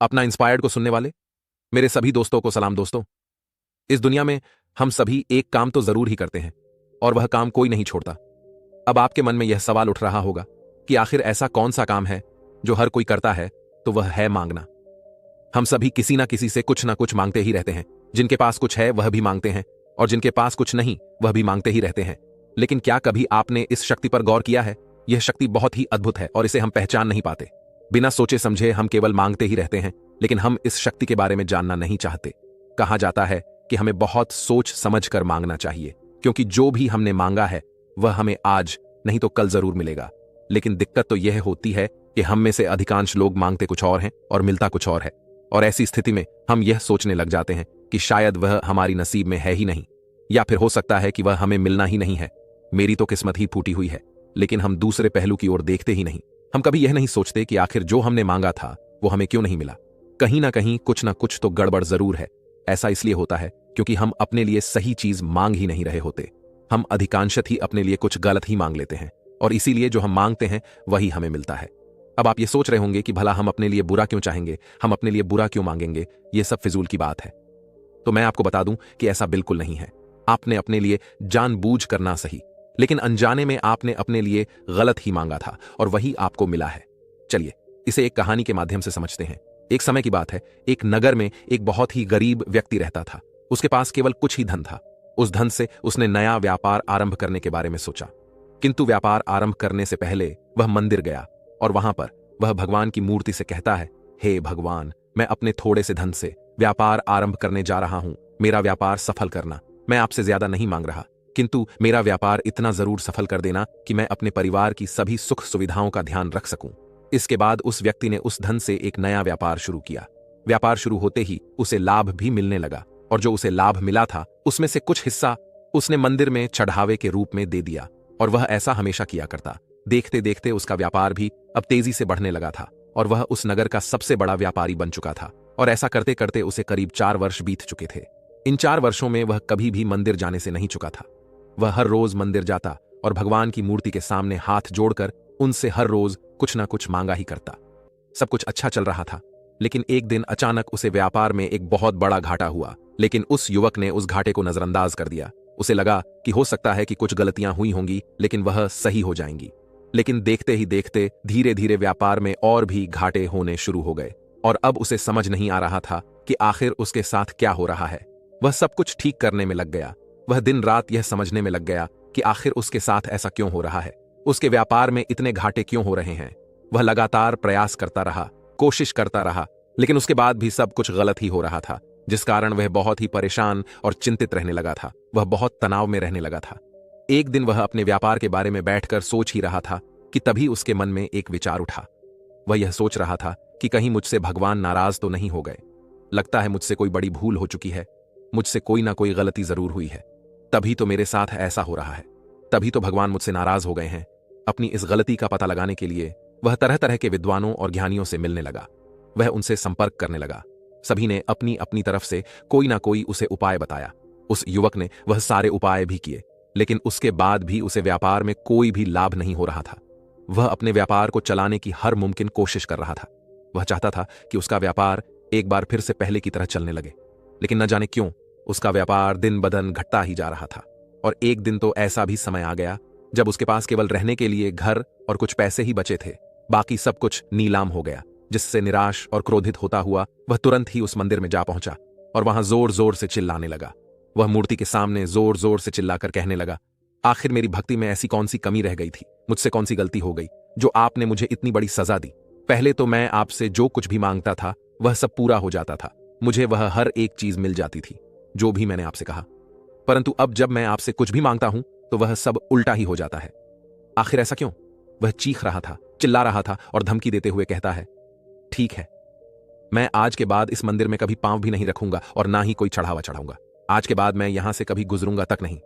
अपना इंस्पायर्ड को सुनने वाले मेरे सभी दोस्तों को सलाम। दोस्तों, इस दुनिया में हम सभी एक काम तो जरूर ही करते हैं और वह काम कोई नहीं छोड़ता। अब आपके मन में यह सवाल उठ रहा होगा कि आखिर ऐसा कौन सा काम है जो हर कोई करता है, तो वह है मांगना। हम सभी किसी ना किसी से कुछ ना कुछ मांगते ही रहते हैं। जिनके पास कुछ है वह भी मांगते हैं और जिनके पास कुछ नहीं वह भी मांगते ही रहते हैं। लेकिन क्या कभी आपने इस शक्ति पर गौर किया है? यह शक्ति बहुत ही अद्भुत है और इसे हम पहचान नहीं पाते। बिना सोचे समझे हम केवल मांगते ही रहते हैं, लेकिन हम इस शक्ति के बारे में जानना नहीं चाहते। कहा जाता है कि हमें बहुत सोच समझ कर मांगना चाहिए, क्योंकि जो भी हमने मांगा है वह हमें आज नहीं तो कल जरूर मिलेगा। लेकिन दिक्कत तो यह होती है कि हम में से अधिकांश लोग मांगते कुछ और हैं और मिलता कुछ और है। और ऐसी स्थिति में हम यह सोचने लग जाते हैं कि शायद वह हमारी नसीब में है ही नहीं, या फिर हो सकता है कि वह हमें मिलना ही नहीं है। मेरी तो किस्मत ही फूटी हुई है। लेकिन हम दूसरे पहलू की ओर देखते ही नहीं। हम कभी यह नहीं सोचते कि आखिर जो हमने मांगा था वो हमें क्यों नहीं मिला। कहीं ना कहीं कुछ ना कुछ तो गड़बड़ जरूर है। ऐसा इसलिए होता है क्योंकि हम अपने लिए सही चीज मांग ही नहीं रहे होते। हम अधिकांशत ही अपने लिए कुछ गलत ही मांग लेते हैं और इसीलिए जो हम मांगते हैं वही हमें मिलता है। अब आप ये सोच रहे होंगे कि भला हम अपने लिए बुरा क्यों चाहेंगे, हम अपने लिए बुरा क्यों मांगेंगे? ये सब फिजूल की बात है। तो मैं आपको बता दूं कि ऐसा बिल्कुल नहीं है। आपने अपने लिए जानबूझ कर ना सही, लेकिन अनजाने में आपने अपने लिए गलत ही मांगा था और वही आपको मिला है। चलिए इसे एक कहानी के माध्यम से समझते हैं। एक समय की बात है, एक नगर में एक बहुत ही गरीब व्यक्ति रहता था। उसके पास केवल कुछ ही धन था। उस धन से उसने नया व्यापार आरंभ करने के बारे में सोचा, किंतु व्यापार आरंभ करने से पहले वह मंदिर गया और वहां पर वह भगवान की मूर्ति से कहता है, हे भगवान, मैं अपने थोड़े से धन से व्यापार आरंभ करने जा रहा हूं। मेरा व्यापार सफल करना। मैं आपसे ज्यादा नहीं मांग रहा, किंतु मेरा व्यापार इतना जरूर सफल कर देना कि मैं अपने परिवार की सभी सुख सुविधाओं का ध्यान रख सकूं। इसके बाद उस व्यक्ति ने उस धन से एक नया व्यापार शुरू किया। व्यापार शुरू होते ही उसे लाभ भी मिलने लगा और जो उसे लाभ मिला था उसमें से कुछ हिस्सा उसने मंदिर में चढ़ावे के रूप में दे दिया और वह ऐसा हमेशा किया करता। देखते देखते उसका व्यापार भी अब तेजी से बढ़ने लगा था और वह उस नगर का सबसे बड़ा व्यापारी बन चुका था। और ऐसा करते करते उसे करीब 4 वर्ष बीत चुके थे। इन 4 वर्षों में वह कभी भी मंदिर जाने से नहीं चुका था। वह हर रोज मंदिर जाता और भगवान की मूर्ति के सामने हाथ जोड़कर उनसे हर रोज कुछ ना कुछ मांगा ही करता। सब कुछ अच्छा चल रहा था, लेकिन एक दिन अचानक उसे व्यापार में एक बहुत बड़ा घाटा हुआ। लेकिन उस युवक ने उस घाटे को नजरअंदाज कर दिया। उसे लगा कि हो सकता है कि कुछ गलतियां हुई होंगी, लेकिन वह सही हो जाएंगी। लेकिन देखते ही देखते धीरे धीरे व्यापार में और भी घाटे होने शुरू हो गए और अब उसे समझ नहीं आ रहा था कि आखिर उसके साथ क्या हो रहा है। वह सब कुछ ठीक करने में लग गया। वह दिन रात यह समझने में लग गया कि आखिर उसके साथ ऐसा क्यों हो रहा है, उसके व्यापार में इतने घाटे क्यों हो रहे हैं। वह लगातार प्रयास करता रहा, कोशिश करता रहा, लेकिन उसके बाद भी सब कुछ गलत ही हो रहा था, जिस कारण वह बहुत ही परेशान और चिंतित रहने लगा था। वह बहुत तनाव में रहने लगा था। एक दिन वह अपने व्यापार के बारे में बैठकर सोच ही रहा था कि तभी उसके मन में एक विचार उठा। वह यह सोच रहा था कि कहीं मुझसे भगवान नाराज तो नहीं हो गए। लगता है मुझसे कोई बड़ी भूल हो चुकी है, मुझसे कोई ना कोई गलती जरूर हुई है, तभी तो मेरे साथ ऐसा हो रहा है, तभी तो भगवान मुझसे नाराज हो गए हैं। अपनी इस गलती का पता लगाने के लिए वह तरह तरह के विद्वानों और ज्ञानियों से मिलने लगा। वह उनसे संपर्क करने लगा। सभी ने अपनी अपनी तरफ से कोई ना कोई उसे उपाय बताया। उस युवक ने वह सारे उपाय भी किए, लेकिन उसके बाद भी उसे व्यापार में कोई भी लाभ नहीं हो रहा था। वह अपने व्यापार को चलाने की हर मुमकिन कोशिश कर रहा था। वह चाहता था कि उसका व्यापार एक बार फिर से पहले की तरह चलने लगे, लेकिन न जाने क्यों उसका व्यापार दिन ब दिन घटता ही जा रहा था। और एक दिन तो ऐसा भी समय आ गया जब उसके पास केवल रहने के लिए घर और कुछ पैसे ही बचे थे। बाकी सब कुछ नीलाम हो गया, जिससे निराश और क्रोधित होता हुआ वह तुरंत ही उस मंदिर में जा पहुंचा और वहां जोर जोर से चिल्लाने लगा। वह मूर्ति के सामने जोर जोर से चिल्लाकर कहने लगा, आखिर मेरी भक्ति में ऐसी कौन सी कमी रह गई थी, मुझसे कौन सी गलती हो गई जो आपने मुझे इतनी बड़ी सजा दी। पहले तो मैं आपसे जो कुछ भी मांगता था वह सब पूरा हो जाता था, मुझे वह हर एक चीज मिल जाती थी जो भी मैंने आपसे कहा, परंतु अब जब मैं आपसे कुछ भी मांगता हूं तो वह सब उल्टा ही हो जाता है। आखिर ऐसा क्यों? वह चीख रहा था, चिल्ला रहा था और धमकी देते हुए कहता है, ठीक है, मैं आज के बाद इस मंदिर में कभी पांव भी नहीं रखूंगा और ना ही कोई चढ़ावा चढ़ाऊंगा। आज के बाद मैं यहां से कभी गुजरूंगा तक नहीं।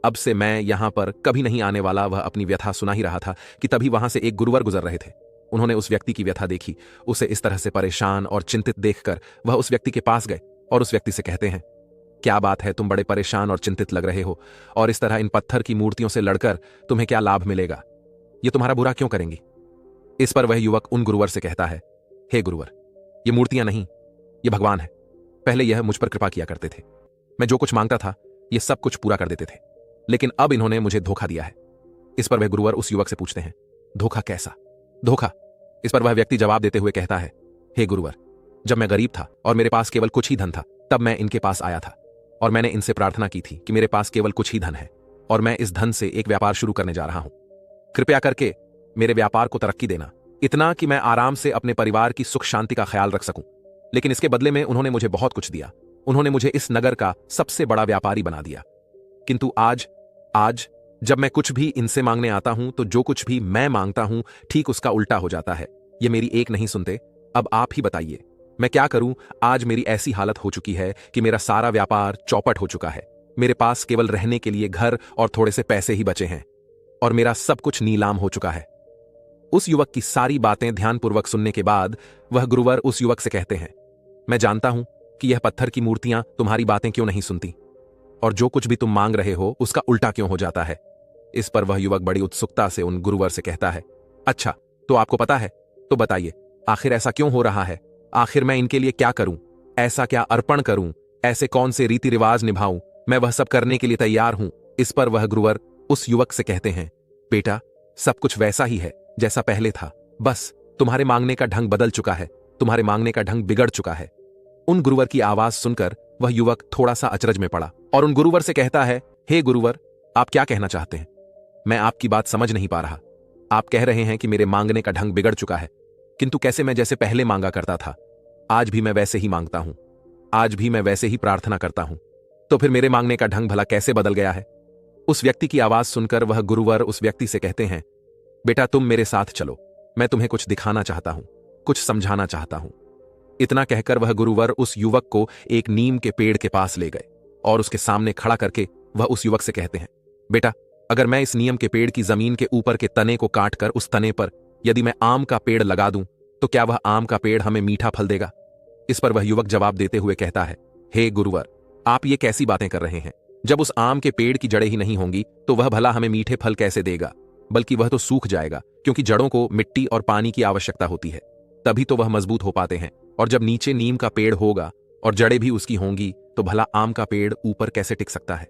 अब से मैं यहां पर कभी नहीं आने वाला। वह अपनी व्यथा सुना ही रहा था कि तभी वहां से एक गुरुवर गुजर रहे थे। उन्होंने उस व्यक्ति की व्यथा देखी। उसे इस तरह से परेशान और चिंतित देखकर वह उस व्यक्ति के पास गए और उस व्यक्ति से कहते हैं, क्या बात है, तुम बड़े परेशान और चिंतित लग रहे हो, और इस तरह इन पत्थर की मूर्तियों से लड़कर तुम्हें क्या लाभ मिलेगा? ये तुम्हारा बुरा क्यों करेंगी? इस पर वह युवक उन गुरुवर से कहता है, हे गुरुवर, ये मूर्तियां नहीं, ये भगवान है। पहले यह मुझ पर कृपा किया करते थे। मैं जो कुछ मांगता था ये सब कुछ पूरा कर देते थे, लेकिन अब इन्होंने मुझे धोखा दिया है। इस पर वह गुरुवर उस युवक से पूछते हैं, धोखा कैसा? धोखा? इस पर वह व्यक्ति जवाब देते हुए कहता है, हे गुरुवर, जब मैं गरीब था और मेरे पास केवल कुछ ही धन था, तब मैं इनके पास आया था और मैंने इनसे प्रार्थना की थी कि मेरे पास केवल कुछ ही धन है और मैं इस धन से एक व्यापार शुरू करने जा रहा हूं। कृपया करके मेरे व्यापार को तरक्की देना, इतना कि मैं आराम से अपने परिवार की सुख शांति का ख्याल रख सकूं। लेकिन इसके बदले में उन्होंने मुझे बहुत कुछ दिया। उन्होंने मुझे इस नगर का सबसे बड़ा व्यापारी बना दिया। किंतु आज जब मैं कुछ भी इनसे मांगने आता हूं तो जो कुछ भी मैं मांगता हूं ठीक उसका उल्टा हो जाता है। ये मेरी एक नहीं सुनते। अब आप ही बताइए मैं क्या करूं? आज मेरी ऐसी हालत हो चुकी है कि मेरा सारा व्यापार चौपट हो चुका है। मेरे पास केवल रहने के लिए घर और थोड़े से पैसे ही बचे हैं और मेरा सब कुछ नीलाम हो चुका है। उस युवक की सारी बातें ध्यानपूर्वक सुनने के बाद वह गुरुवर उस युवक से कहते हैं, मैं जानता हूं कि यह पत्थर की मूर्तियां तुम्हारी बातें क्यों नहीं सुनती और जो कुछ भी तुम मांग रहे हो उसका उल्टा क्यों हो जाता है। इस पर वह युवक बड़ी उत्सुकता से उन गुरुवर से कहता है, अच्छा तो आपको पता है, तो बताइए आखिर ऐसा क्यों हो रहा है? आखिर मैं इनके लिए क्या करूं? ऐसा क्या अर्पण करूं? ऐसे कौन से रीति रिवाज निभाऊं? मैं वह सब करने के लिए तैयार हूं। इस पर वह गुरुवर उस युवक से कहते हैं, बेटा सब कुछ वैसा ही है जैसा पहले था, बस तुम्हारे मांगने का ढंग बदल चुका है, तुम्हारे मांगने का ढंग बिगड़ चुका है। उन गुरुवर की आवाज सुनकर वह युवक थोड़ा सा अचरज में पड़ा और उन गुरुवर से कहता है, हे गुरुवर, आप क्या कहना चाहते हैं? मैं आपकी बात समझ नहीं पा रहा। आप कह रहे हैं कि मेरे मांगने का ढंग बिगड़ चुका है, किंतु कैसे? मैं जैसे पहले मांगा करता था आज भी मैं वैसे ही मांगता हूं, आज भी मैं वैसे ही प्रार्थना करता हूं, तो फिर मेरे मांगने का ढंग भला कैसे बदल गया है? उस व्यक्ति की आवाज सुनकर वह गुरुवर उस व्यक्ति से कहते हैं, बेटा तुम मेरे साथ चलो, मैं तुम्हें कुछ दिखाना चाहता हूं, कुछ समझाना चाहता हूं। इतना कहकर वह गुरुवर उस युवक को एक नीम के पेड़ के पास ले गए और उसके सामने खड़ा करके वह उस युवक से कहते हैं, बेटा अगर मैं इस नीम के पेड़ की जमीन के ऊपर के तने को काटकर उस तने पर यदि मैं आम का पेड़ लगा दूं तो क्या वह आम का पेड़ हमें मीठा फल देगा? इस पर वह युवक जवाब देते हुए कहता है, हे गुरुवर, आप ये कैसी बातें कर रहे हैं? जब उस आम के पेड़ की जड़ें ही नहीं होंगी तो वह भला हमें मीठे फल कैसे देगा? बल्कि वह तो सूख जाएगा, क्योंकि जड़ों को मिट्टी और पानी की आवश्यकता होती है, तभी तो वह मजबूत हो पाते हैं। और जब नीचे नीम का पेड़ होगा और जड़ें भी उसकी होंगी तो भला आम का पेड़ ऊपर कैसे टिक सकता है?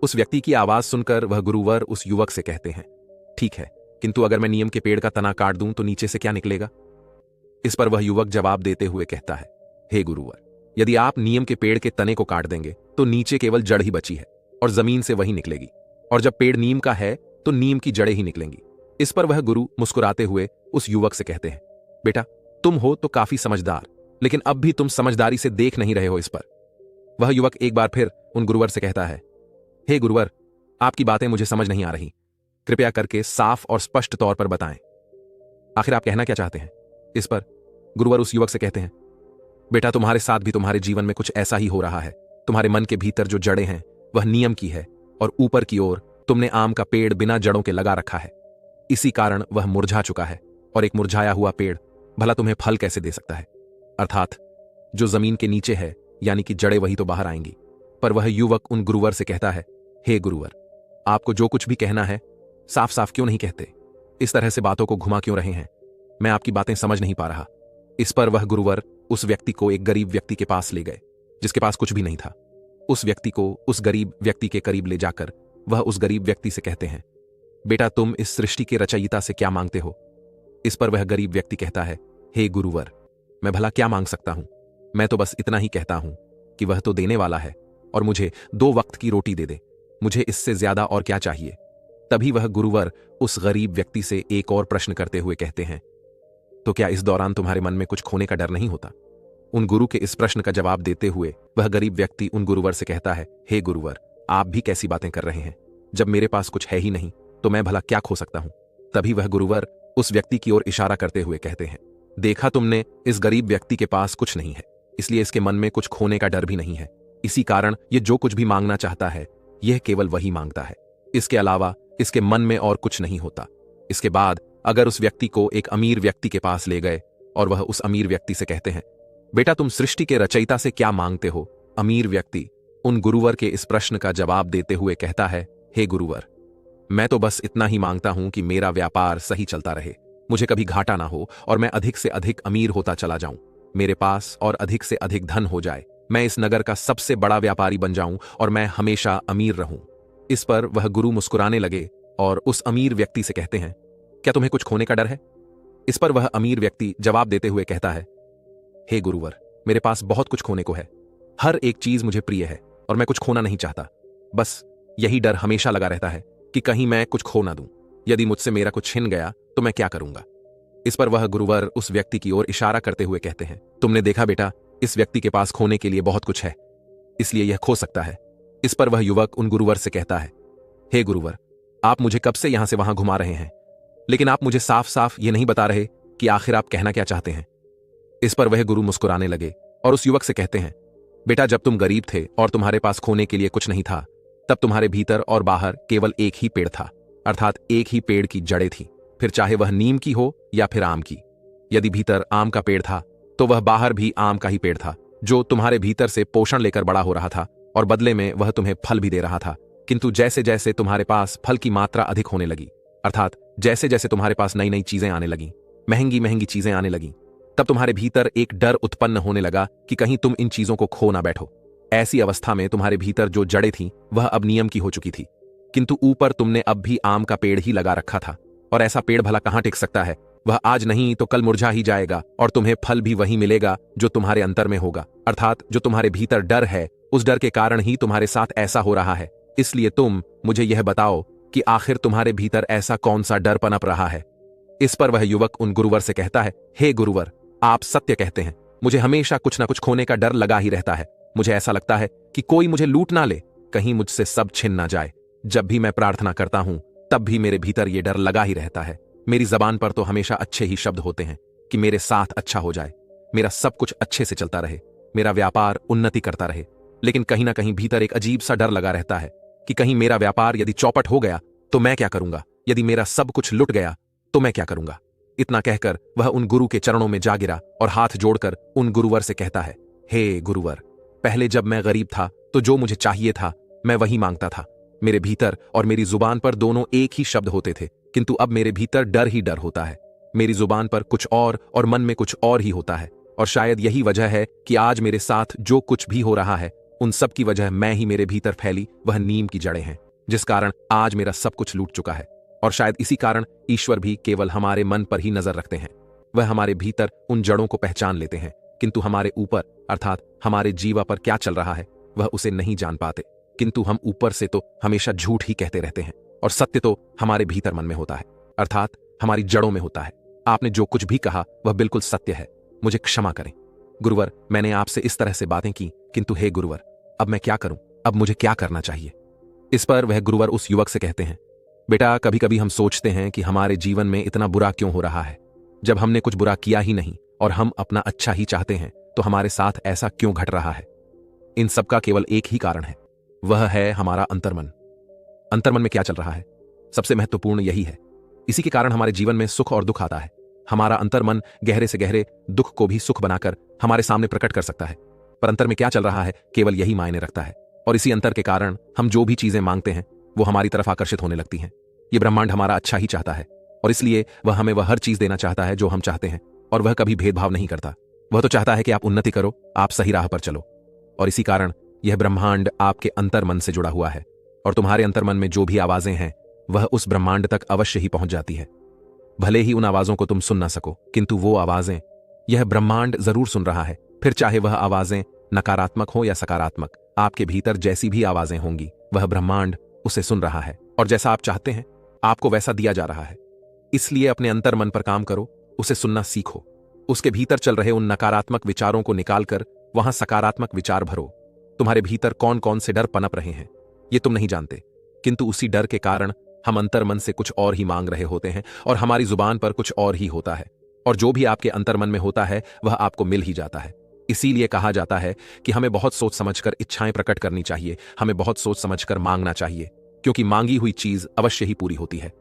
उस व्यक्ति की आवाज सुनकर वह गुरुवर उस युवक से कहते हैं, ठीक है, किंतु अगर मैं नीम के पेड़ का तना काट दूं तो नीचे से क्या निकलेगा? इस पर वह युवक जवाब देते हुए कहता है, हे गुरुवर, यदि आप नीम के पेड़ के तने को काट देंगे तो नीचे केवल जड़ ही बची है और जमीन से वही निकलेगी, और जब पेड़ नीम का है तो नीम की जड़ें ही निकलेंगी। इस पर वह गुरु मुस्कुराते हुए उस युवक से कहते हैं, बेटा तुम हो तो काफी समझदार, लेकिन अब भी तुम समझदारी से देख नहीं रहे हो इस पर। वह युवक एक बार फिर उन गुरुवर से कहता है, हे गुरुवर, आपकी बातें मुझे समझ नहीं आ रही, कृपया करके साफ और स्पष्ट तौर पर बताएं, आखिर आप कहना क्या चाहते हैं? इस पर गुरुवर उस युवक से कहते हैं, बेटा तुम्हारे साथ भी तुम्हारे जीवन में कुछ ऐसा ही हो रहा है। तुम्हारे मन के भीतर जो जड़ें हैं वह नियम की है और ऊपर की ओर तुमने आम का पेड़ बिना जड़ों के लगा रखा है, इसी कारण वह मुरझा चुका है, और एक मुरझाया हुआ पेड़ भला तुम्हें फल कैसे दे सकता है? अर्थात जो जमीन के नीचे है यानी कि जड़ें वही तो बाहर आएंगी। पर वह युवक उन गुरुवर से कहता है, हे गुरुवर, आपको जो कुछ भी कहना है साफ साफ क्यों नहीं कहते? इस तरह से बातों को घुमा क्यों रहे हैं? मैं आपकी बातें समझ नहीं पा रहा। इस पर वह गुरुवर उस व्यक्ति को एक गरीब व्यक्ति के पास ले गए जिसके पास कुछ भी नहीं था। उस व्यक्ति को उस गरीब व्यक्ति के करीब ले जाकर वह उस गरीब व्यक्ति से कहते हैं, बेटा तुम इस सृष्टि के रचयिता से क्या मांगते हो? इस पर वह गरीब व्यक्ति कहता है, हे गुरुवर, मैं भला क्या मांग सकता हूं? मैं तो बस इतना ही कहता हूं कि वह तो देने वाला है और मुझे 2 वक्त की रोटी दे दे, मुझे इससे ज्यादा और क्या चाहिए? तभी वह गुरुवर उस गरीब व्यक्ति से एक और प्रश्न करते हुए कहते हैं, तो क्या इस दौरान तुम्हारे मन में कुछ खोने का डर नहीं होता? उन गुरु के इस प्रश्न का जवाब देते हुए वह गरीब व्यक्ति उन गुरुवर से कहता है, हे गुरुवर, आप भी कैसी बातें कर रहे हैं? जब मेरे पास कुछ है ही नहीं तो मैं भला क्या खो सकता हूं? तभी वह गुरुवर उस व्यक्ति की ओर इशारा करते हुए कहते हैं, देखा तुमने, इस गरीब व्यक्ति के पास कुछ नहीं है, इसलिए इसके मन में कुछ खोने का डर भी नहीं है। इसी कारण ये जो कुछ भी मांगना चाहता है यह केवल वही मांगता है, इसके अलावा इसके मन में और कुछ नहीं होता। इसके बाद अगर उस व्यक्ति को एक अमीर व्यक्ति के पास ले गए और वह उस अमीर व्यक्ति से कहते हैं, बेटा तुम सृष्टि के रचयिता से क्या मांगते हो? अमीर व्यक्ति उन गुरुवर के इस प्रश्न का जवाब देते हुए कहता है, हे गुरुवर, मैं तो बस इतना ही मांगता हूं कि मेरा व्यापार सही चलता रहे, मुझे कभी घाटा ना हो और मैं अधिक से अधिक अमीर होता चला जाऊं। मेरे पास और अधिक से अधिक धन हो जाए, मैं इस नगर का सबसे बड़ा व्यापारी बन जाऊं और मैं हमेशा अमीर रहूं। इस पर वह गुरु मुस्कुराने लगे और उस अमीर व्यक्ति से कहते हैं, क्या तुम्हें कुछ खोने का डर है? इस पर वह अमीर व्यक्ति जवाब देते हुए कहता है, हे गुरुवर, मेरे पास बहुत कुछ खोने को है। हर एक चीज मुझे प्रिय है और मैं कुछ खोना नहीं चाहता। बस यही डर हमेशा लगा रहता है कि कहीं मैं कुछ खो ना दूं। यदि मुझसे मेरा कुछ छिन गया तो मैं क्या करूंगा? इस पर वह गुरुवर उस व्यक्ति की ओर इशारा करते हुए कहते हैं, तुमने देखा बेटा, इस व्यक्ति के पास खोने के लिए बहुत कुछ है, इसलिए यह खो सकता है। इस पर वह युवक उन गुरुवर से कहता है, हे गुरुवर, आप मुझे कब से यहां से वहां घुमा रहे हैं, लेकिन आप मुझे साफ साफ ये नहीं बता रहे कि आखिर आप कहना क्या चाहते हैं। इस पर वह गुरु मुस्कुराने लगे और उस युवक से कहते हैं, बेटा, जब तुम गरीब थे और तुम्हारे पास खोने के लिए कुछ नहीं था, तब तुम्हारे भीतर और बाहर केवल एक ही पेड़ था, अर्थात एक ही पेड़ की जड़ें थी, फिर चाहे वह नीम की हो या फिर आम की। यदि भीतर आम का पेड़ था तो वह बाहर भी आम का ही पेड़ था, जो तुम्हारे भीतर से पोषण लेकर बड़ा हो रहा था और बदले में वह तुम्हें फल भी दे रहा था। किंतु जैसे जैसे तुम्हारे पास फल की मात्रा अधिक होने लगी, अर्थात जैसे जैसे तुम्हारे पास नई नई चीजें आने लगी, महंगी महंगी चीजें आने लगी, तब तुम्हारे भीतर एक डर उत्पन्न होने लगा कि कहीं तुम इन चीजों को खो ना बैठो। ऐसी अवस्था में तुम्हारे भीतर जो जड़ें थीं वह अब नियम की हो चुकी थी, किंतु ऊपर तुमने अब भी आम का पेड़ ही लगा रखा था, और ऐसा पेड़ भला कहां टिक सकता है? वह आज नहीं तो कल मुरझा ही जाएगा और तुम्हें फल भी वही मिलेगा जो तुम्हारे अंतर में होगा, अर्थात जो तुम्हारे भीतर डर है, उस डर के कारण ही तुम्हारे साथ ऐसा हो रहा है। इसलिए तुम मुझे यह बताओ कि आखिर तुम्हारे भीतर ऐसा कौन सा डर पनप रहा है? इस पर वह युवक उन गुरुवर से कहता है, हे गुरुवर, आप सत्य कहते हैं, मुझे हमेशा कुछ ना कुछ खोने का डर लगा ही रहता है। मुझे ऐसा लगता है कि कोई मुझे लूट ना ले, कहीं मुझसे सब छिन ना जाए। जब भी मैं प्रार्थना करता हूं तब भी मेरे भीतर यह डर लगा ही रहता है। मेरी जबान पर तो हमेशा अच्छे ही शब्द होते हैं कि मेरे साथ अच्छा हो जाए, मेरा सब कुछ अच्छे से चलता रहे, मेरा व्यापार उन्नति करता रहे, लेकिन कहीं ना कहीं भीतर एक अजीब सा डर लगा रहता है कि कहीं मेरा व्यापार यदि चौपट हो गया तो मैं क्या करूंगा, यदि मेरा सब कुछ लुट गया तो मैं क्या करूंगा। इतना कहकर वह उन गुरु के चरणों में जा गिरा और हाथ जोड़कर उन गुरुवर से कहता है, हे गुरुवर, पहले जब मैं गरीब था तो जो मुझे चाहिए था मैं वही मांगता था। मेरे भीतर और मेरी जुबान पर दोनों एक ही शब्द होते थे, किंतु अब मेरे भीतर डर ही डर होता है। मेरी जुबान पर कुछ और मन में कुछ और ही होता है, और शायद यही वजह है कि आज मेरे साथ जो कुछ भी हो रहा है उन सब की वजह मैं ही मेरे भीतर फैली वह नीम की जड़ें हैं, जिस कारण आज मेरा सब कुछ लूट चुका है। और शायद इसी कारण ईश्वर भी केवल हमारे मन पर ही नजर रखते हैं। वह हमारे भीतर उन जड़ों को पहचान लेते हैं, किंतु हमारे ऊपर अर्थात हमारे जीवा पर क्या चल रहा है वह उसे नहीं जान पाते। किंतु हम ऊपर से तो हमेशा झूठ ही कहते रहते हैं, और सत्य तो हमारे भीतर मन में होता है, अर्थात हमारी जड़ों में होता है। आपने जो कुछ भी कहा वह बिल्कुल सत्य है, मुझे क्षमा करें। गुरुवर, मैंने आपसे इस तरह से बातें की, किंतु हे गुरुवर, अब मैं क्या करूं? अब मुझे क्या करना चाहिए? इस पर वह गुरुवर उस युवक से कहते हैं, बेटा, कभी कभी हम सोचते हैं कि हमारे जीवन में इतना बुरा क्यों हो रहा है, जब हमने कुछ बुरा किया ही नहीं और हम अपना अच्छा ही चाहते हैं तो हमारे साथ ऐसा क्यों घट रहा है? इन सब का केवल एक ही कारण है, वह है हमारा अंतर्मन। अंतर्मन में क्या चल रहा है, सबसे महत्वपूर्ण यही है। इसी के कारण हमारे जीवन में सुख और दुख आता है। हमारा अंतर्मन गहरे से गहरे दुख को भी सुख बनाकर हमारे सामने प्रकट कर सकता है, पर अंतर में क्या चल रहा है केवल यही मायने रखता है। और इसी अंतर के कारण हम जो भी चीजें मांगते हैं वो हमारी तरफ आकर्षित होने लगती हैं। ये ब्रह्मांड हमारा अच्छा ही चाहता है, और इसलिए वह हमें वह हर चीज देना चाहता है जो हम चाहते हैं, और वह कभी भेदभाव नहीं करता। वह तो चाहता है कि आप उन्नति करो, आप सही राह पर चलो, और इसी कारण यह ब्रह्मांड आपके अंतर्मन से जुड़ा हुआ है, और तुम्हारे अंतर्मन में जो भी आवाजें हैं वह उस ब्रह्मांड तक अवश्य ही पहुंच जाती है। भले ही उन आवाजों को तुम सुन ना सको, किंतु वो आवाजें यह ब्रह्मांड जरूर सुन रहा है। फिर चाहे वह आवाजें नकारात्मक हो या सकारात्मक, आपके भीतर जैसी भी आवाजें होंगी वह ब्रह्मांड उसे सुन रहा है, और जैसा आप चाहते हैं आपको वैसा दिया जा रहा है। इसलिए अपने अंतर्मन पर काम करो, उसे सुनना सीखो, उसके भीतर चल रहे उन नकारात्मक विचारों को निकालकर वहां सकारात्मक विचार भरो। तुम्हारे भीतर कौन कौन से डर पनप रहे हैं ये तुम नहीं जानते, किंतु उसी डर के कारण हम अंतर्मन से कुछ और ही मांग रहे होते हैं और हमारी जुबान पर कुछ और ही होता है, और जो भी आपके अंतर्मन में होता है वह आपको मिल ही जाता है। इसीलिए कहा जाता है कि हमें बहुत सोच समझकर इच्छाएं प्रकट करनी चाहिए, हमें बहुत सोच समझकर मांगना चाहिए, क्योंकि मांगी हुई चीज अवश्य ही पूरी होती है।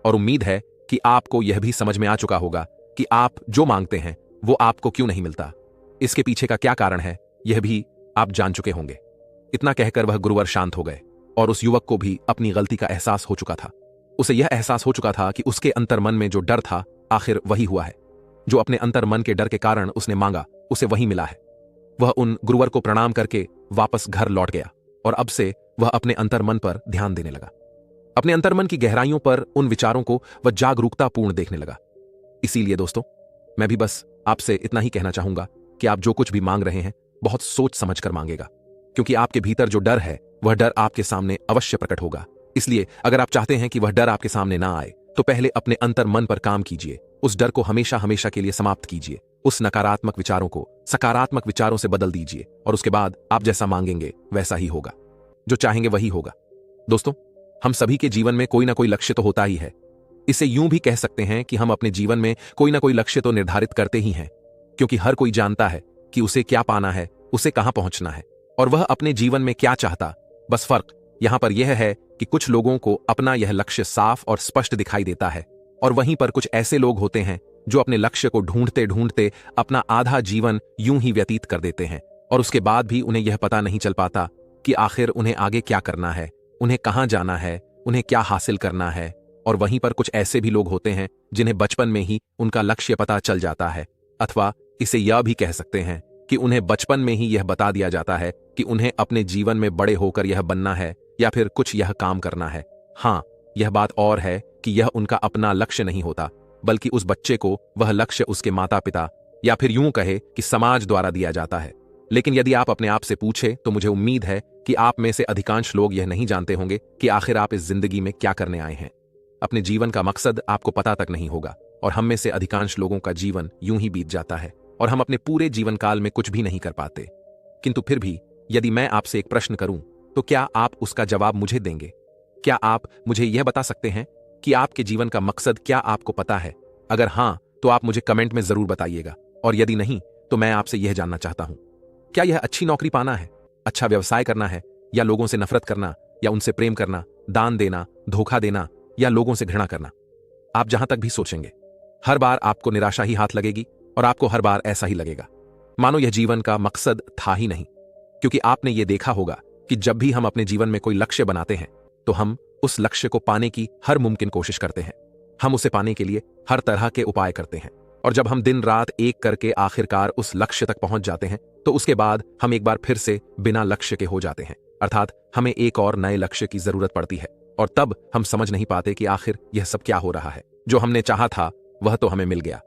और उम्मीद है कि आपको यह भी समझ में आ चुका होगा कि आप जो मांगते हैं वो आपको क्यों नहीं मिलता, इसके पीछे का क्या कारण है यह भी आप जान चुके होंगे। इतना कहकर वह गुरुवर शांत हो गए, और उस युवक को भी अपनी गलती का एहसास हो चुका था। उसे यह एहसास हो चुका था कि उसके अंतर्मन में जो डर था आखिर वही हुआ है। जो अपने अंतर्मन के डर के कारण उसने मांगा उसे वही मिला है। वह उन गुरुवर को प्रणाम करके वापस घर लौट गया और अब से वह अपने अंतर्मन पर ध्यान देने लगा। अपने अंतर्मन की गहराइयों पर उन विचारों को वह जागरूकतापूर्ण देखने लगा। इसीलिए दोस्तों, मैं भी बस आपसे इतना ही कहना चाहूंगा कि आप जो कुछ भी मांग रहे हैं बहुत सोच समझ कर मांगेगा, क्योंकि आपके भीतर जो डर है वह डर आपके सामने अवश्य प्रकट होगा। इसलिए अगर आप चाहते हैं कि वह डर आपके सामने ना आए तो पहले अपने अंतर्मन पर काम कीजिए। उस डर को हमेशा हमेशा के लिए समाप्त कीजिए। उस नकारात्मक विचारों को सकारात्मक विचारों से बदल दीजिए और उसके बाद आप जैसा मांगेंगे वैसा ही होगा। जो चाहेंगे वही होगा। दोस्तों, हम सभी के जीवन में कोई ना कोई लक्ष्य तो होता ही है। इसे यूं भी कह सकते हैं कि हम अपने जीवन में कोई ना कोई लक्ष्य तो निर्धारित करते ही हैं, क्योंकि हर कोई जानता है कि उसे क्या पाना है, उसे कहां पहुंचना है और वह अपने जीवन में क्या चाहता। बस फर्क यहां पर यह है कि कुछ लोगों को अपना यह लक्ष्य साफ और स्पष्ट दिखाई देता है और वहीं पर कुछ ऐसे लोग होते हैं जो अपने लक्ष्य को ढूंढते ढूंढते अपना आधा जीवन यूं ही व्यतीत कर देते हैं और उसके बाद भी उन्हें यह पता नहीं चल पाता कि आखिर उन्हें आगे क्या करना है, उन्हें कहां जाना है, उन्हें क्या हासिल करना है। और वहीं पर कुछ ऐसे भी लोग होते हैं जिन्हें बचपन में ही उनका लक्ष्य पता चल जाता है, अथवा इसे यह भी कह सकते हैं कि उन्हें बचपन में ही यह बता दिया जाता है कि उन्हें अपने जीवन में बड़े होकर यह बनना है या फिर कुछ यह काम करना है। हाँ, यह बात और है कि यह उनका अपना लक्ष्य नहीं होता, बल्कि उस बच्चे को वह लक्ष्य उसके माता पिता या फिर यूं कहे कि समाज द्वारा दिया जाता है। लेकिन यदि आप अपने आप से पूछे तो मुझे उम्मीद है कि आप में से अधिकांश लोग यह नहीं जानते होंगे कि आखिर आप इस जिंदगी में क्या करने आए हैं। अपने जीवन का मकसद आपको पता तक नहीं होगा और हम में से अधिकांश लोगों का जीवन यूं ही बीत जाता है और हम अपने पूरे जीवन काल में कुछ भी नहीं कर पाते। किंतु फिर भी यदि मैं आपसे एक प्रश्न करूं तो क्या आप उसका जवाब मुझे देंगे? क्या आप मुझे यह बता सकते हैं कि आपके जीवन का मकसद क्या आपको पता है? अगर हां, तो आप मुझे कमेंट में जरूर बताइएगा, और यदि नहीं तो मैं आपसे यह जानना चाहता हूं, क्या यह अच्छी नौकरी पाना है, अच्छा व्यवसाय करना है, या लोगों से नफरत करना, या उनसे प्रेम करना, दान देना, धोखा देना, या लोगों से घृणा करना? आप जहां तक भी सोचेंगे, हर बार आपको निराशा ही हाथ लगेगी और आपको हर बार ऐसा ही लगेगा मानो यह जीवन का मकसद था ही नहीं। क्योंकि आपने यह देखा होगा कि जब भी हम अपने जीवन में कोई लक्ष्य बनाते हैं तो हम उस लक्ष्य को पाने की हर मुमकिन कोशिश करते हैं। हम उसे पाने के लिए हर तरह के उपाय करते हैं और जब हम दिन रात एक करके आखिरकार उस लक्ष्य तक पहुंच जाते हैं तो उसके बाद हम एक बार फिर से बिना लक्ष्य के हो जाते हैं, अर्थात हमें एक और नए लक्ष्य की जरूरत पड़ती है और तब हम समझ नहीं पाते कि आखिर यह सब क्या हो रहा है। जो हमने चाहा था वह तो हमें मिल गया,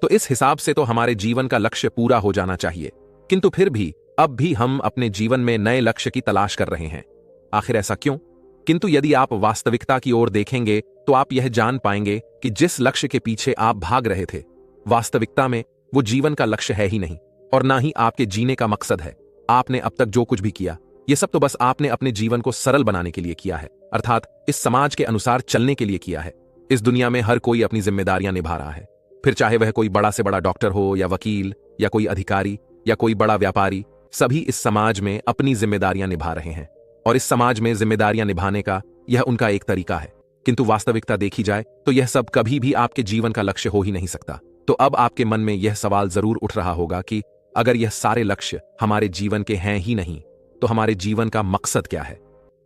तो इस हिसाब से तो हमारे जीवन का लक्ष्य पूरा हो जाना चाहिए। किंतु फिर भी अब भी हम अपने जीवन में नए लक्ष्य की तलाश कर रहे हैं। आखिर ऐसा क्यों? किंतु यदि आप वास्तविकता की ओर देखेंगे तो आप यह जान पाएंगे कि जिस लक्ष्य के पीछे आप भाग रहे थे, वास्तविकता में वो जीवन का लक्ष्य है ही नहीं और ना ही आपके जीने का मकसद है। आपने अब तक जो कुछ भी किया, ये सब तो बस आपने अपने जीवन को सरल बनाने के लिए किया है, अर्थात इस समाज के अनुसार चलने के लिए किया है। इस दुनिया में हर कोई अपनी जिम्मेदारियां निभा रहा है, फिर चाहे वह कोई बड़ा से बड़ा डॉक्टर हो या वकील या कोई अधिकारी या कोई बड़ा व्यापारी, सभी इस समाज में अपनी जिम्मेदारियां निभा रहे हैं और इस समाज में जिम्मेदारियां निभाने का यह उनका एक तरीका है। किंतु वास्तविकता देखी जाए तो यह सब कभी भी आपके जीवन का लक्ष्य हो ही नहीं सकता। तो अब आपके मन में यह सवाल जरूर उठ रहा होगा कि अगर यह सारे लक्ष्य हमारे जीवन के हैं ही नहीं तो हमारे जीवन का मकसद क्या है?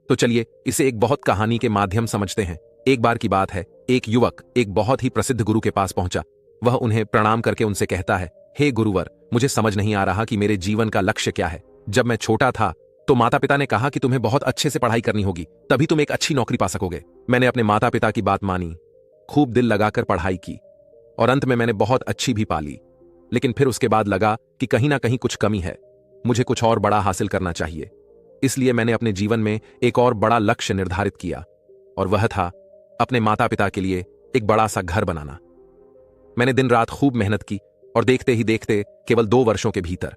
तो चलिए इसे एक बहुत कहानी के माध्यम समझते हैं। एक बार की बात है, एक युवक एक बहुत ही प्रसिद्ध गुरु के पास पहुंचा। वह उन्हें प्रणाम करके उनसे कहता है, हे गुरुवर, मुझे समझ नहीं आ रहा कि मेरे जीवन का लक्ष्य क्या है। जब मैं छोटा था तो माता पिता ने कहा कि तुम्हें बहुत अच्छे से पढ़ाई करनी होगी, तभी तुम एक अच्छी नौकरी पा सकोगे। मैंने अपने माता पिता की बात मानी, खूब दिल लगाकर पढ़ाई की और अंत में मैंने बहुत अच्छी भी पा ली। लेकिन फिर उसके बाद लगा कि कहीं ना कहीं कुछ कमी है, मुझे कुछ और बड़ा हासिल करना चाहिए। इसलिए मैंने अपने जीवन में एक और बड़ा लक्ष्य निर्धारित किया और वह था अपने माता पिता के लिए एक बड़ा सा घर बनाना। मैंने दिन रात खूब मेहनत की और देखते ही देखते केवल 2 वर्षों के भीतर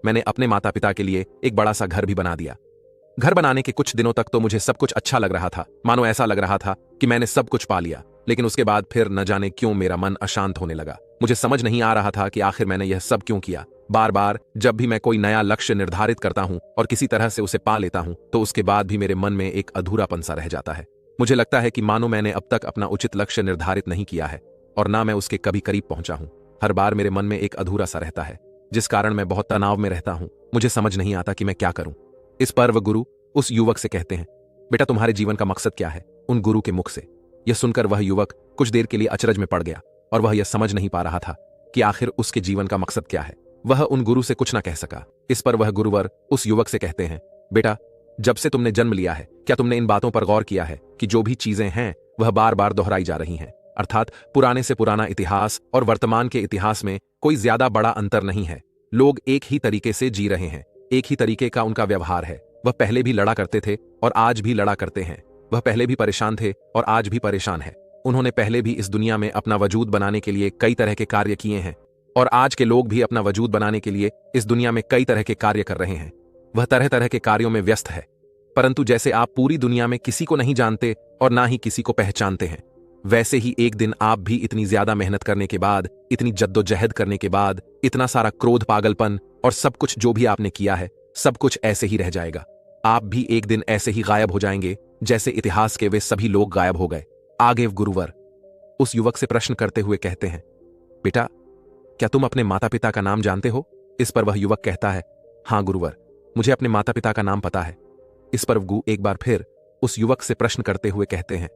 मैंने अपने माता पिता के लिए एक बड़ा सा घर भी बना दिया। घर बनाने के कुछ दिनों तक तो मुझे सब कुछ अच्छा लग रहा था, मानो ऐसा लग रहा था कि मैंने सब कुछ पा लिया। लेकिन उसके बाद फिर न जाने क्यों मेरा मन अशांत होने लगा। मुझे समझ नहीं आ रहा था कि आखिर मैंने यह सब क्यों किया। बार बार जब भी मैं कोई नया लक्ष्य निर्धारित करता हूं और किसी तरह से उसे पा लेता हूं तो उसके बाद भी मेरे मन में एक अधूरापन सा रह जाता है। मुझे लगता है कि मानो मैंने अब तक अपना उचित लक्ष्य निर्धारित नहीं किया है और ना मैं उसके कभी करीब पहुंचा हूं। हर बार मेरे मन में एक अधूरा सा रहता है, जिस कारण मैं बहुत तनाव में रहता हूं। मुझे समझ नहीं आता कि मैं क्या करूं। इस पर वह गुरु उस युवक से कहते हैं, बेटा तुम्हारे जीवन का मकसद क्या है? उन गुरु के मुख से यह सुनकर वह युवक कुछ देर के लिए अचरज में पड़ गया और वह यह समझ नहीं पा रहा था कि आखिर उसके जीवन का मकसद क्या है। वह उन गुरु से कुछ ना कह सका। इस पर वह गुरुवर उस युवक से कहते हैं, बेटा, जब से तुमने जन्म लिया है, क्या तुमने इन बातों पर गौर किया है कि जो भी चीजें हैं वह बार बार दोहराई जा रही हैं? अर्थात पुराने से पुराना इतिहास और वर्तमान के इतिहास में कोई ज्यादा बड़ा अंतर नहीं है। लोग एक ही तरीके से जी रहे हैं, एक ही तरीके का उनका व्यवहार है। वह पहले भी लड़ा करते थे और आज भी लड़ा करते हैं। वह पहले भी परेशान थे और आज भी परेशान है। उन्होंने पहले भी इस दुनिया में अपना वजूद बनाने के लिए कई तरह के कार्य किए हैं और आज के लोग भी अपना वजूद बनाने के लिए इस दुनिया में कई तरह के कार्य कर रहे हैं। वह तरह तरह के कार्यों में व्यस्त है, परंतु जैसे आप पूरी दुनिया में किसी को नहीं जानते और ना ही किसी को पहचानते हैं, वैसे ही एक दिन आप भी इतनी ज्यादा मेहनत करने के बाद, इतनी जद्दोजहद करने के बाद, इतना सारा क्रोध, पागलपन और सब कुछ जो भी आपने किया है, सब कुछ ऐसे ही रह जाएगा। आप भी एक दिन ऐसे ही गायब हो जाएंगे जैसे इतिहास के वे सभी लोग गायब हो गए। आगे गुरुवर उस युवक से प्रश्न करते हुए कहते हैं, बेटा, क्या तुम अपने माता पिता का नाम जानते हो? इस पर वह युवक कहता है, हाँ गुरुवर, मुझे अपने माता पिता का नाम पता है। इस पर गु एक बार फिर उस युवक से प्रश्न करते हुए कहते हैं,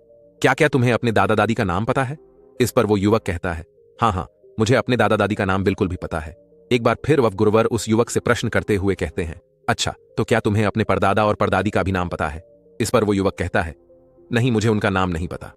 क्या क्या तुम्हें अपने दादा दादी का नाम पता है? इस पर वो युवक कहता है, हाँ हाँ, मुझे अपने दादा दादी का नाम बिल्कुल भी पता है। एक बार फिर वह गुरुवर उस युवक से प्रश्न करते हुए कहते हैं, अच्छा, तो क्या तुम्हें अपने परदादा और परदादी का भी नाम पता है? इस पर वो युवक कहता है, नहीं, मुझे उनका नाम नहीं पता।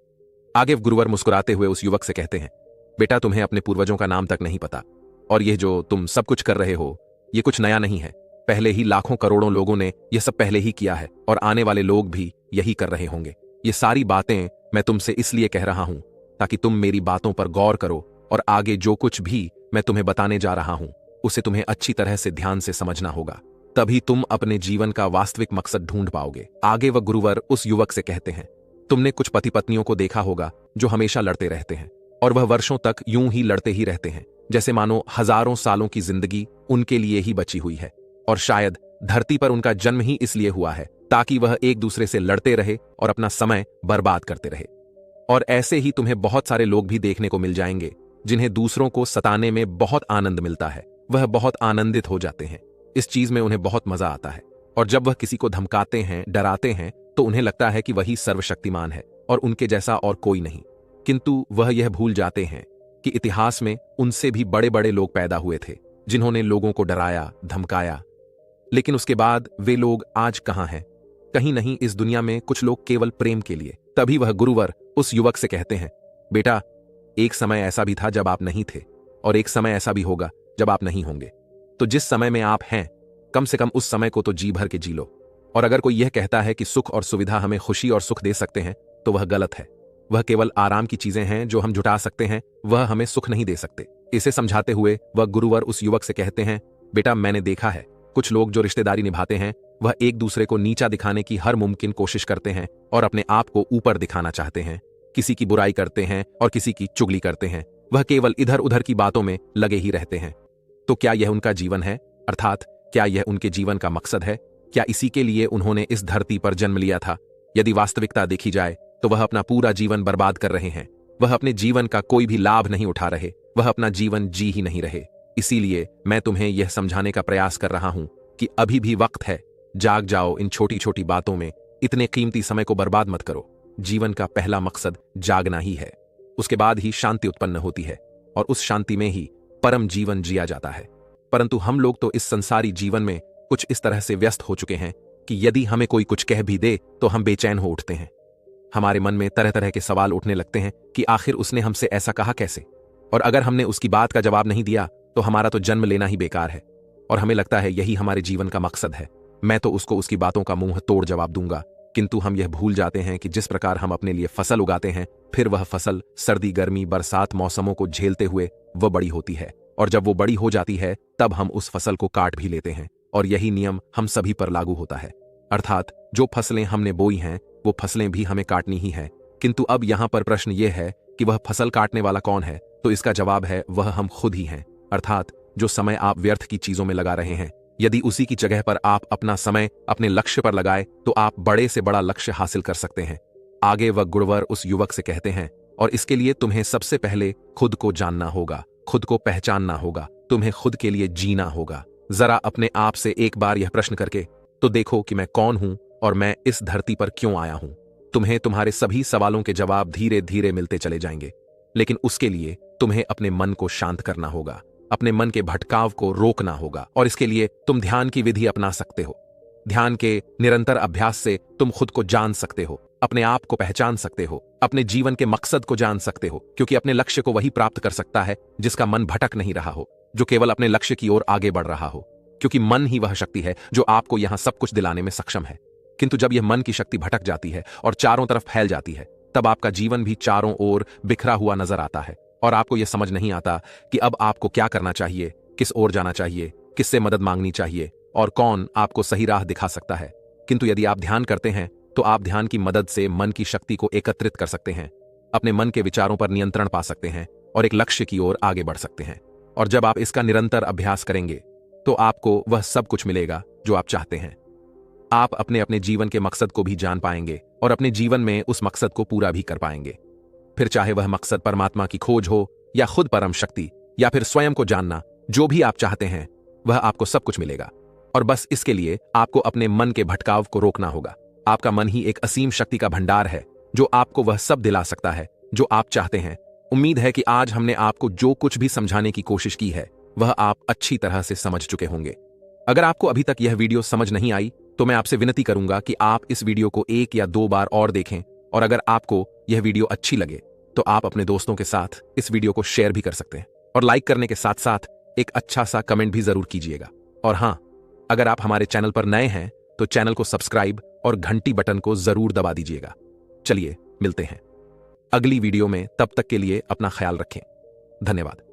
आगे गुरुवर मुस्कुराते हुए उस युवक से कहते हैं, बेटा, तुम्हें अपने पूर्वजों का नाम तक नहीं पता और यह जो तुम सब कुछ कर रहे हो, ये कुछ नया नहीं है। पहले ही लाखों करोड़ों लोगों ने यह सब पहले ही किया है और आने वाले लोग भी यही कर रहे होंगे। ये सारी बातें मैं तुमसे इसलिए कह रहा हूं ताकि तुम मेरी बातों पर गौर करो और आगे जो कुछ भी मैं तुम्हें बताने जा रहा हूं उसे तुम्हें अच्छी तरह से ध्यान से समझना होगा, तभी तुम अपने जीवन का वास्तविक मकसद ढूंढ पाओगे। आगे वह गुरुवर उस युवक से कहते हैं, तुमने कुछ पति पत्नियों को देखा होगा जो हमेशा लड़ते रहते हैं और वह वर्षों तक यूं ही लड़ते ही रहते हैं, जैसे मानो हजारों सालों की जिंदगी उनके लिए ही बची हुई है और शायद धरती पर उनका जन्म ही इसलिए हुआ है ताकि वह एक दूसरे से लड़ते रहे और अपना समय बर्बाद करते रहे। और ऐसे ही तुम्हें बहुत सारे लोग भी देखने को मिल जाएंगे जिन्हें दूसरों को सताने में बहुत आनंद मिलता है। वह बहुत आनंदित हो जाते हैं, इस चीज में उन्हें बहुत मजा आता है और जब वह किसी को धमकाते हैं, डराते हैं, तो उन्हें लगता है कि वही सर्वशक्तिमान है और उनके जैसा और कोई नहीं। किंतु वह यह भूल जाते हैं कि इतिहास में उनसे भी बड़े बड़े लोग पैदा हुए थे जिन्होंने लोगों को डराया, धमकाया, लेकिन उसके बाद वे लोग आज कहां हैं? कहीं नहीं इस दुनिया में कुछ लोग केवल प्रेम के लिए। तभी वह गुरुवर उस युवक से कहते हैं, बेटा, एक समय ऐसा भी था जब आप नहीं थे और एक समय ऐसा भी होगा जब आप नहीं होंगे। तो जिस समय में आप हैं, कम से कम उस समय को तो जी भर के जी लो। और अगर कोई यह कहता है कि सुख और सुविधा हमें खुशी और सुख दे सकते हैं, तो वह गलत है। वह केवल आराम की चीजें हैं जो हम जुटा सकते हैं, वह हमें सुख नहीं दे सकते। इसे समझाते हुए वह गुरुवर उस युवक से कहते हैं, बेटा, मैंने देखा है कुछ लोग जो रिश्तेदारी निभाते हैं वह एक दूसरे को नीचा दिखाने की हर मुमकिन कोशिश करते हैं और अपने आप को ऊपर दिखाना चाहते हैं। किसी की बुराई करते हैं और किसी की चुगली करते हैं। वह केवल इधर उधर की बातों में लगे ही रहते हैं। तो क्या यह उनका जीवन है? अर्थात क्या यह उनके जीवन का मकसद है? क्या इसी के लिए उन्होंने इस धरती पर जन्म लिया था? यदि वास्तविकता देखी जाए तो वह अपना पूरा जीवन बर्बाद कर रहे हैं। वह अपने जीवन का कोई भी लाभ नहीं उठा रहे, वह अपना जीवन जी ही नहीं रहे। इसीलिए मैं तुम्हें यह समझाने का प्रयास कर रहा हूं कि अभी भी वक्त है, जाग जाओ। इन छोटी छोटी बातों में इतने कीमती समय को बर्बाद मत करो। जीवन का पहला मकसद जागना ही है, उसके बाद ही शांति उत्पन्न होती है और उस शांति में ही परम जीवन जिया जाता है। परंतु हम लोग तो इस संसारी जीवन में कुछ इस तरह से व्यस्त हो चुके हैं कि यदि हमें कोई कुछ कह भी दे तो हम बेचैन हो उठते हैं। हमारे मन में तरह तरह के सवाल उठने लगते हैं कि आखिर उसने हमसे ऐसा कहा कैसे, और अगर हमने उसकी बात का जवाब नहीं दिया तो हमारा तो जन्म लेना ही बेकार है और हमें लगता है यही हमारे जीवन का मकसद है। मैं तो उसको उसकी बातों का मुंह तोड़ जवाब दूंगा। किंतु हम यह भूल जाते हैं कि जिस प्रकार हम अपने लिए फसल उगाते हैं, फिर वह फसल सर्दी, गर्मी, बरसात मौसमों को झेलते हुए वह बड़ी होती है और जब वो बड़ी हो जाती है तब हम उस फसल को काट भी लेते हैं और यही नियम हम सभी पर लागू होता है। अर्थात जो फसलें हमने बोई हैं वो फसलें भी हमें काटनी ही है। किंतु अब यहां पर प्रश्न यह है कि वह फसल काटने वाला कौन है? तो इसका जवाब है वह हम खुद ही हैं। अर्थात जो समय आप व्यर्थ की चीजों में लगा रहे हैं, यदि उसी की जगह पर आप अपना समय अपने लक्ष्य पर लगाए तो आप बड़े से बड़ा लक्ष्य हासिल कर सकते हैं। आगे वह गुरुवर उस युवक से कहते हैं, और इसके लिए तुम्हें सबसे पहले खुद को जानना होगा, खुद को पहचानना होगा, तुम्हें खुद के लिए जीना होगा। जरा अपने आप से एक बार यह प्रश्न करके तो देखो कि मैं कौन हूं और मैं इस धरती पर क्यों आया हूं। तुम्हें तुम्हारे सभी सवालों के जवाब धीरे धीरे मिलते चले जाएंगे, लेकिन उसके लिए तुम्हें अपने मन को शांत करना होगा, अपने मन के भटकाव को रोकना होगा और इसके लिए तुम ध्यान की विधि अपना सकते हो। ध्यान के निरंतर अभ्यास से तुम खुद को जान सकते हो, अपने आप को पहचान सकते हो, अपने जीवन के मकसद को जान सकते हो, क्योंकि अपने लक्ष्य को वही प्राप्त कर सकता है जिसका मन भटक नहीं रहा हो, जो केवल अपने लक्ष्य की ओर आगे बढ़ रहा हो, क्योंकि मन ही वह शक्ति है जो आपको यहां सब कुछ दिलाने में सक्षम है। किंतु जब यह मन की शक्ति भटक जाती है और चारों तरफ फैल जाती है, तब आपका जीवन भी चारों ओर बिखरा हुआ नजर आता है और आपको यह समझ नहीं आता कि अब आपको क्या करना चाहिए, किस ओर जाना चाहिए, किससे मदद मांगनी चाहिए और कौन आपको सही राह दिखा सकता है। किंतु यदि आप ध्यान करते हैं तो आप ध्यान की मदद से मन की शक्ति को एकत्रित कर सकते हैं, अपने मन के विचारों पर नियंत्रण पा सकते हैं और एक लक्ष्य की ओर आगे बढ़ सकते हैं। और जब आप इसका निरंतर अभ्यास करेंगे तो आपको वह सब कुछ मिलेगा जो आप चाहते हैं। आप अपने अपने जीवन के मकसद को भी जान पाएंगे और अपने जीवन में उस मकसद को पूरा भी कर पाएंगे। फिर चाहे वह मकसद परमात्मा की खोज हो या खुद परम शक्ति या फिर स्वयं को जानना, जो भी आप चाहते हैं वह आपको सब कुछ मिलेगा। और बस इसके लिए आपको अपने मन के भटकाव को रोकना होगा। आपका मन ही एक असीम शक्ति का भंडार है जो आपको वह सब दिला सकता है जो आप चाहते हैं। उम्मीद है कि आज हमने आपको जो कुछ भी समझाने की कोशिश की है वह आप अच्छी तरह से समझ चुके होंगे। अगर आपको अभी तक यह वीडियो समझ नहीं आई तो मैं आपसे विनती करूंगा कि आप इस वीडियो को 1 या 2 बार और देखें, और अगर आपको यह वीडियो अच्छी लगे तो आप अपने दोस्तों के साथ इस वीडियो को शेयर भी कर सकते हैं और लाइक करने के साथ साथ एक अच्छा सा कमेंट भी जरूर कीजिएगा। और हां, अगर आप हमारे चैनल पर नए हैं तो चैनल को सब्सक्राइब और घंटी बटन को जरूर दबा दीजिएगा। चलिए मिलते हैं अगली वीडियो में, तब तक के लिए अपना ख्याल रखें। धन्यवाद।